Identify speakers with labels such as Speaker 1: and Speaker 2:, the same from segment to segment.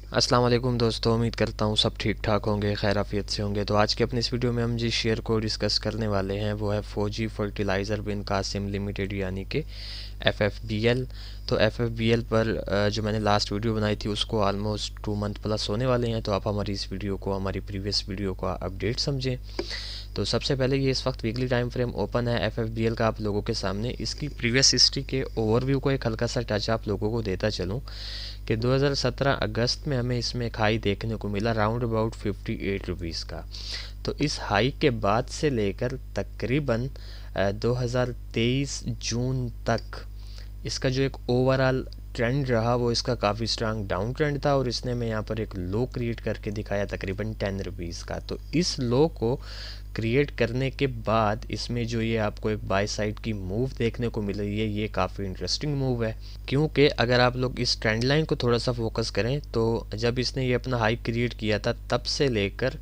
Speaker 1: अस्सलाम वालेकुम दोस्तों, उम्मीद करता हूँ सब ठीक ठाक होंगे, खैर आफियत से होंगे। तो आज के अपने इस वीडियो में हम जिस शेयर को डिस्कस करने वाले हैं वो है फौजी फर्टिलाइज़र बिन कासिम लिमिटेड यानी कि FFBL। तो FFBL पर जो मैंने लास्ट वीडियो बनाई थी उसको ऑलमोस्ट 2 मंथ प्लस होने वाले हैं। तो आप हमारी इस वीडियो को, हमारी प्रीवियस वीडियो का अपडेट समझें। तो सबसे पहले ये इस वक्त वीकली टाइम फ्रेम ओपन है FFBL का आप लोगों के सामने। इसकी प्रीवियस हिस्ट्री के ओवरव्यू को एक हल्का सा टच आप लोगों को देता चलूँ कि 2017 अगस्त में हमें इसमें एक हाई देखने को मिला राउंड अबाउट 58 रुपीज़ का। तो इस हाई के बाद से लेकर तकरीबन 2023 जून तक इसका जो एक ओवरऑल ट्रेंड रहा वो इसका काफ़ी स्ट्रांग डाउन ट्रेंड था और इसने हमें यहाँ पर एक लो क्रिएट करके दिखाया तकरीबन 10 रुपीज़ का। तो इस लो को क्रिएट करने के बाद इसमें जो ये आपको एक बाय साइड की मूव देखने को मिल रही है, ये काफ़ी इंटरेस्टिंग मूव है। क्योंकि अगर आप लोग इस ट्रेंड लाइन को थोड़ा सा फोकस करें तो जब इसने ये अपना हाई क्रिएट किया था तब से लेकर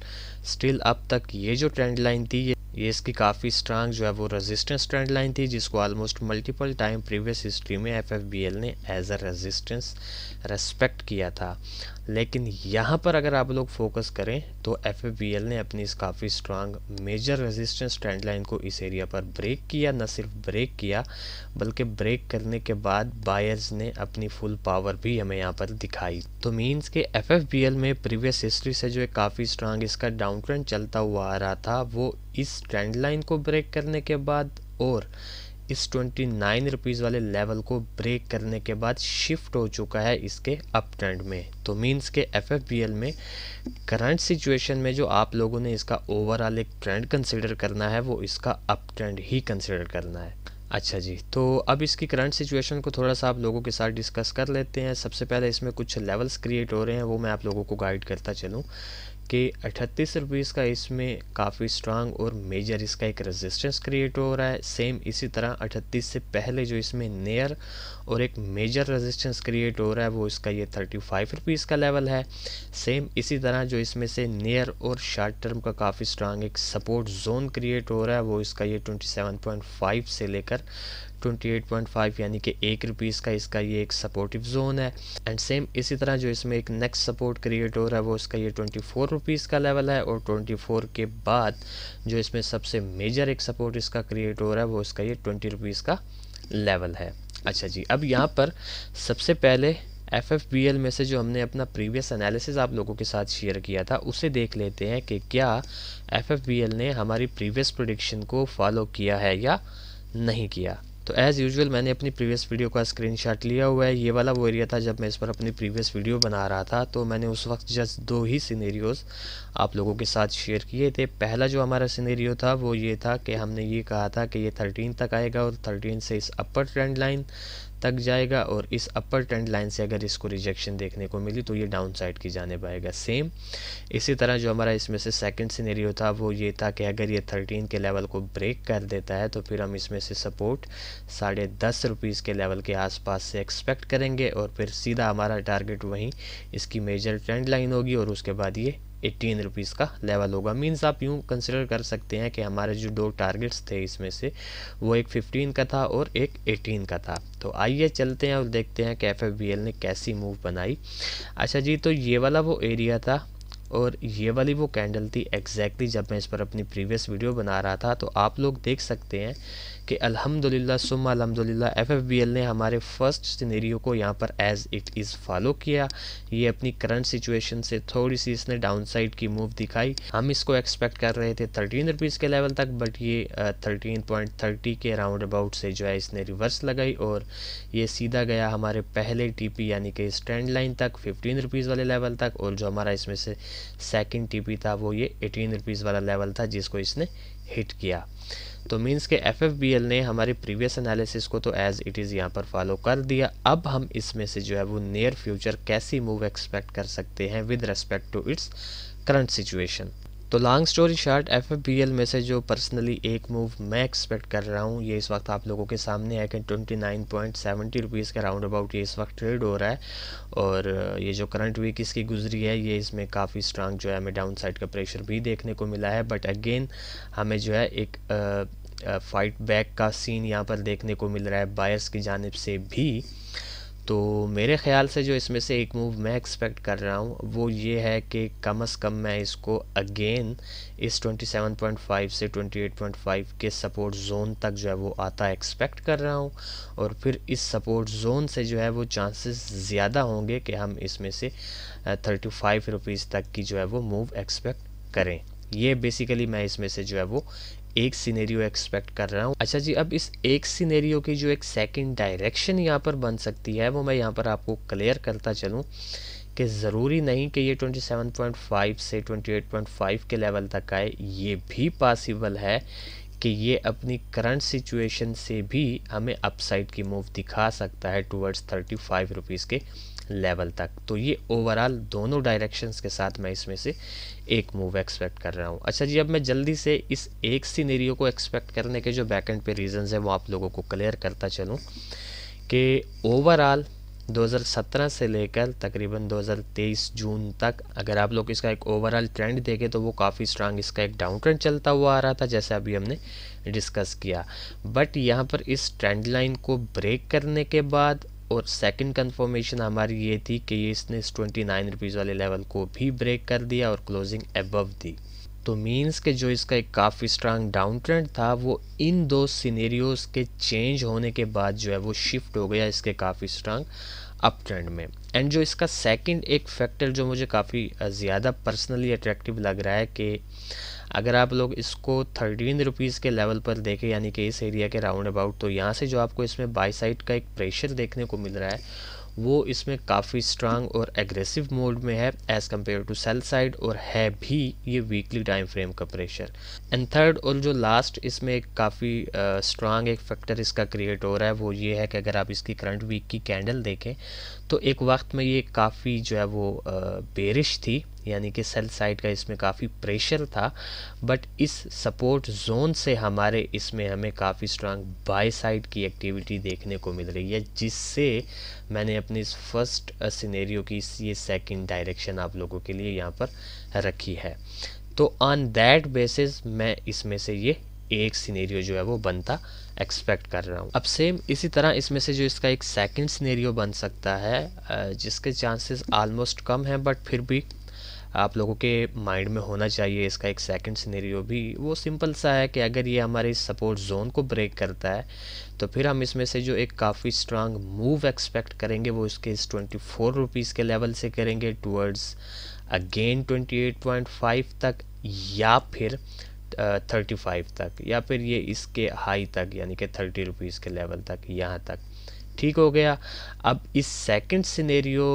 Speaker 1: स्टिल अब तक ये जो ट्रेंड लाइन थी ये इसकी काफ़ी स्ट्रांग जो है वो रेजिस्टेंस ट्रेंड लाइन थी, जिसको almost multiple time previous history में FFBL ने एज अ रेजिस्टेंस रेस्पेक्ट किया था। लेकिन यहाँ पर अगर आप लोग फोकस करें तो FFBL ने अपनी इस काफ़ी strong major resistance trend line को इस एरिया पर ब्रेक किया। न सिर्फ ब्रेक किया बल्कि ब्रेक करने के बाद बायर्स ने अपनी फुल पावर भी हमें यहाँ पर दिखाई। तो मीन्स के FFBL में प्रीवियस हिस्ट्री से जो एक काफ़ी स्ट्रांग इसका डाउन ट्रेंड चलता हुआ आ रहा था वो इस ट्रेंड लाइन को ब्रेक करने के बाद और इस 29 रुपीज़ वाले लेवल को ब्रेक करने के बाद शिफ्ट हो चुका है इसके अप ट्रेंड में। तो मीन्स के FFBL में करंट सिचुएशन में जो आप लोगों ने इसका ओवरऑल एक ट्रेंड कंसिडर करना है वो इसका अप ट्रेंड ही कंसिडर करना है। अच्छा जी, तो अब इसकी करंट सिचुएशन को थोड़ा सा आप लोगों के साथ डिस्कस कर लेते हैं। सबसे पहले इसमें कुछ लेवल्स क्रिएट हो रहे हैं वो मैं आप लोगों को गाइड करता चलूँ कि 38 रुपीज़ का इसमें काफ़ी स्ट्रांग और मेजर इसका एक रेजिस्टेंस क्रिएट हो रहा है। सेम इसी तरह 38 से पहले जो इसमें नियर और एक मेजर रेजिस्टेंस क्रिएट हो रहा है वो इसका ये 35 रुपीज़ का लेवल है। सेम इसी तरह जो इसमें से नियर और शॉर्ट टर्म का काफ़ी स्ट्रांग एक सपोर्ट जोन क्रिएट हो रहा है वो इसका ये 27.5 से लेकर 28.5 यानी कि 1 रुपीज़ का इसका ये एक सपोर्टिव जोन है। एंड सेम इसी तरह जो इसमें एक नेक्स्ट सपोर्ट क्रिएट हो रहा है वो इसका ये 24 रुपीज़ का लेवल है और 24 के बाद जो इसमें सबसे मेजर एक सपोर्ट इसका क्रिएट हो रहा है वो इसका ये 20 रुपीज़ का लेवल है। अच्छा जी, अब यहाँ पर सबसे पहले FFBL में से जो हमने अपना प्रीवियस एनालिसिस आप लोगों के साथ शेयर किया था उसे देख लेते हैं कि क्या FFBL ने हमारी प्रीवियस प्रेडिक्शन को फॉलो किया है या नहीं किया। तो एज़ यूजुअल मैंने अपनी प्रीवियस वीडियो का स्क्रीनशॉट लिया हुआ है। ये वाला वो एरिया था जब मैं इस पर अपनी प्रीवियस वीडियो बना रहा था, तो मैंने उस वक्त जस्ट 2 ही सिनेरियोज़ आप लोगों के साथ शेयर किए थे। पहला जो हमारा सिनेरियो था वो ये था कि हमने ये कहा था कि ये 13 तक आएगा और 13 से इस अपर ट्रेंड लाइन तक जाएगा और इस अपर ट्रेंड लाइन से अगर इसको रिजेक्शन देखने को मिली तो ये डाउन साइड की जाने पाएगा। सेम इसी तरह जो हमारा इसमें से सेकंड सिनेरियो था वो ये था कि अगर ये 13 के लेवल को ब्रेक कर देता है तो फिर हम इसमें से सपोर्ट 10.5 रुपीज़ के लेवल के आसपास से एक्सपेक्ट करेंगे और फिर सीधा हमारा टारगेट वहीं इसकी मेजर ट्रेंड लाइन होगी और उसके बाद ये 18 रुपीज़ का लेवल होगा। मीन्स आप यूँ कंसिडर कर सकते हैं कि हमारे जो 2 टारगेट्स थे इसमें से वो एक 15 का था और एक 18 का था। तो आइए चलते हैं और देखते हैं कि FFBL ने कैसी मूव बनाई। अच्छा जी, तो ये वाला वो एरिया था और ये वाली वो कैंडल थी एग्जैक्टली जब मैं इस पर अपनी प्रीवियस वीडियो बना रहा था। तो आप लोग देख सकते हैं कि अल्हम्दुलिल्लाह सुम्मा अल्हम्दुलिल्लाह FFBL ने हमारे फर्स्ट सिनेरियो को यहाँ पर एज इट इज़ फॉलो किया। ये अपनी करंट सिचुएशन से थोड़ी सी इसने डाउन साइड की मूव दिखाई। हम इसको एक्सपेक्ट कर रहे थे 13 रुपीज़ के लेवल तक, बट ये 13.30 के राउंड अबाउट से जो है इसने रिवर्स लगाई और ये सीधा गया हमारे पहले TP यानी कि इस ट्रेंड लाइन तक 15 रुपीज़ वाले लेवल तक। और जो हमारा इसमें से सेकंड TP था वो ये 18 रुपीज़ वाला लेवल था जिसको इसने हिट किया। तो मीन्स के FFBL ने हमारे प्रीवियस एनालिसिस को तो एज इट इज़ यहाँ पर फॉलो कर दिया। अब हम इसमें से जो है वो नियर फ्यूचर कैसी मूव एक्सपेक्ट कर सकते हैं with respect to its current situation. तो लॉन्ग स्टोरी शॉर्ट FFBL में से जो पर्सनली एक मूव मैं एक्सपेक्ट कर रहा हूँ ये इस वक्त आप लोगों के सामने है कि 29.70 रुपीज़ के राउंड अबाउट ये इस वक्त ट्रेड हो रहा है। और ये जो करंट वीक इसकी गुजरी है ये इसमें काफ़ी स्ट्रांग जो है हमें डाउन साइड का प्रेशर भी देखने को मिला है, बट अगेन हमें जो है एक फाइट बैक का सीन यहाँ पर देखने को मिल रहा है बायर्स की जानिब से भी। तो मेरे ख़्याल से जो इसमें से एक मूव मैं एक्सपेक्ट कर रहा हूँ वो ये है कि कम से कम मैं इसको अगेन इस 27.5 से 28.5 के सपोर्ट ज़ोन तक जो है वो आता एक्सपेक्ट कर रहा हूँ, और फिर इस सपोर्ट ज़ोन से जो है वो चांसेस ज़्यादा होंगे कि हम इसमें से 35 रुपीज़ तक की जो है वो मूव एक्सपेक्ट करें। ये बेसिकली मैं इसमें से जो है वो एक सिनेरियो एक्सपेक्ट कर रहा हूँ। अच्छा जी, अब इस एक सिनेरियो की जो एक सेकंड डायरेक्शन यहाँ पर बन सकती है वो मैं यहाँ पर आपको क्लियर करता चलूँ कि ज़रूरी नहीं कि ये 27.5 से 28.5 के लेवल तक आए। ये भी पॉसिबल है कि ये अपनी करंट सिचुएशन से भी हमें अपसाइड की मूव दिखा सकता है टुवर्ड्स 35 रुपीज़ के लेवल तक। तो ये ओवरऑल दोनों डायरेक्शंस के साथ मैं इसमें से एक मूव एक्सपेक्ट कर रहा हूँ। अच्छा जी, अब मैं जल्दी से इस एक सिनेरियो को एक्सपेक्ट करने के जो बैकएंड पे रीजंस है वो आप लोगों को क्लियर करता चलूँ कि ओवरऑल 2017 से लेकर तकरीबन 2023 जून तक अगर आप लोग इसका एक ओवरऑल ट्रेंड देखें तो वो काफ़ी स्ट्रांग इसका एक डाउन ट्रेंड चलता हुआ आ रहा था, जैसे अभी हमने डिस्कस किया। बट यहाँ पर इस ट्रेंड लाइन को ब्रेक करने के बाद और सेकंड कंफर्मेशन हमारी ये थी कि ये इसने इस 29 रुपीज़ वाले लेवल को भी ब्रेक कर दिया और क्लोजिंग अबव दी। तो मीन्स के जो इसका एक काफ़ी स्ट्रांग डाउन ट्रेंड था वो इन दो सिनेरियोज के चेंज होने के बाद जो है वो शिफ्ट हो गया इसके काफ़ी स्ट्रांग अप ट्रेंड में। एंड जो इसका सेकंड एक फैक्टर जो मुझे काफ़ी ज़्यादा पर्सनली अट्रैक्टिव लग रहा है कि अगर आप लोग इसको 13 रुपीज़ के लेवल पर देखें, यानी कि इस एरिया के राउंड अबाउट, तो यहाँ से जो आपको इसमें बाई साइड का एक प्रेशर देखने को मिल रहा है वो इसमें काफ़ी स्ट्रांग और एग्रेसिव मोड में है as compare to sell side, और है भी ये वीकली टाइम फ्रेम का प्रेशर। एंड थर्ड और जो लास्ट इसमें एक काफ़ी स्ट्रांग एक फैक्टर इसका क्रिएट हो रहा है वो ये है कि अगर आप इसकी करंट वीक की कैंडल देखें तो एक वक्त में ये काफ़ी जो है वो बेरिश थी, यानी कि सेल साइड का इसमें काफ़ी प्रेशर था। बट इस सपोर्ट जोन से हमारे इसमें हमें काफ़ी स्ट्रांग बाय साइड की एक्टिविटी देखने को मिल रही है, जिससे मैंने अपनी इस फर्स्ट सिनेरियो की ये सेकंड डायरेक्शन आप लोगों के लिए यहाँ पर रखी है। तो ऑन दैट बेसिस मैं इसमें से ये एक सिनेरियो जो है वो बनता एक्सपेक्ट कर रहा हूँ। अब सेम इसी तरह इसमें से जो इसका एक सेकंड सिनेरियो बन सकता है जिसके चांसेस ऑलमोस्ट कम हैं, बट फिर भी आप लोगों के माइंड में होना चाहिए इसका एक सेकंड सिनेरियो भी। वो सिंपल सा है कि अगर ये हमारे इस सपोर्ट जोन को ब्रेक करता है तो फिर हम इसमें से जो एक काफ़ी स्ट्रांग मूव एक्सपेक्ट करेंगे वो इसके इस 24 रुपीज़ के लेवल से करेंगे टुवर्ड्स अगेन 28.5 तक, या फिर 35 तक, या फिर ये इसके हाई तक यानी कि 30 रुपीज़ के लेवल तक, यहाँ तक। ठीक हो गया। अब इस सेकंड सिनेरियो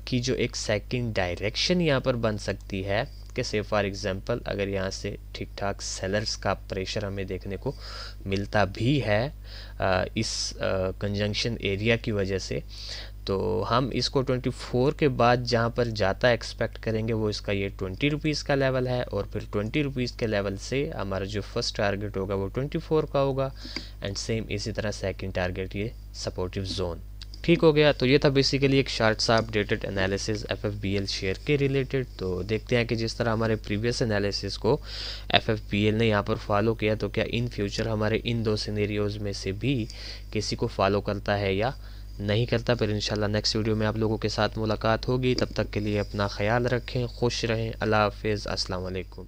Speaker 1: की जो एक सेकंड डायरेक्शन यहाँ पर बन सकती है कि से फॉर एग्जांपल अगर यहाँ से ठीक ठाक सेलर्स का प्रेशर हमें देखने को मिलता भी है इस कंजंक्शन एरिया की वजह से, तो हम इसको 24 के बाद जहाँ पर जाता एक्सपेक्ट करेंगे वो इसका ये 20 रुपीज़ का लेवल है, और फिर 20 रुपीज़ के लेवल से हमारा जो फर्स्ट टारगेट होगा वो 24 का होगा, एंड सेम इसी तरह सेकंड टारगेट ये सपोर्टिव जोन। ठीक हो गया। तो ये था बेसिकली एक शार्ट सा अपडेटेड एनालिसिस FFBL शेयर के रिलेटेड। तो देखते हैं कि जिस तरह हमारे प्रीवियस एनालिसिस को FFBL ने यहाँ पर फॉलो किया तो क्या इन फ्यूचर हमारे इन दो सिनेरियोज़ में से भी किसी को फॉलो करता है या नहीं करता। फिर इंशाल्लाह नेक्स्ट वीडियो में आप लोगों के साथ मुलाकात होगी। तब तक के लिए अपना ख्याल रखें, खुश रहें, अल्लाह हाफिज़, अस्सलाम वालेकुम।